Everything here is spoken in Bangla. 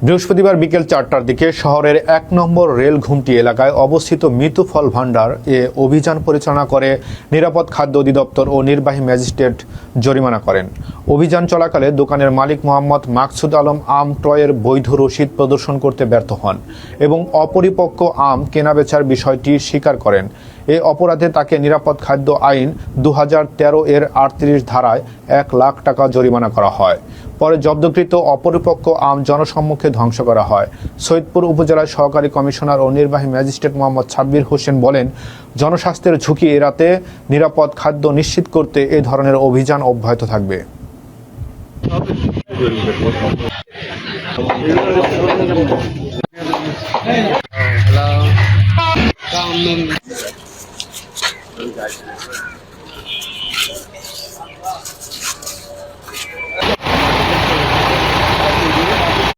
বৃহস্পতিবার বিকেল 4টার দিকে শহরের 1 নম্বর রেল ঘুমটি এলাকায় অবস্থিত মৃত্যু ফল ভাণ্ডার এ অভিযান পরিচালনা করে নিরাপদ খাদ্য অধিদপ্তর ও নির্বাহী ম্যাজিস্ট্রেট জরিমানা করেন। অভিযান চলাকালে দোকানের মালিক মোহাম্মদ মাকসুদ আলম আম ট্রয়ের বৈধ রসিদ প্রদর্শন করতে ব্যর্থ হন এবং অপরিপক্ক আম কেনাবেচার বিষয়টি স্বীকার করেন। এ অপরাধে তাকে নিরাপদ খাদ্য আইন 2013 এর 38 ধারায় 1 লাখ টাকা জরিমানা করা হয়। পরে জব্দকৃত অপরিপক্ক আম জনসম্মুখে ধ্বংস করা হয়। সৈয়দপুর উপজেলার সহকারী কমিশনার ও নির্বাহী ম্যাজিস্ট্রেট মোহাম্মদ সাব্বির হোসেন বলেন, জনস্বাস্থ্যের ঝুঁকি এড়াতে নিরাপদ খাদ্য নিশ্চিত করতে এ ধরনের অভিযান অব্যাহত থাকবে।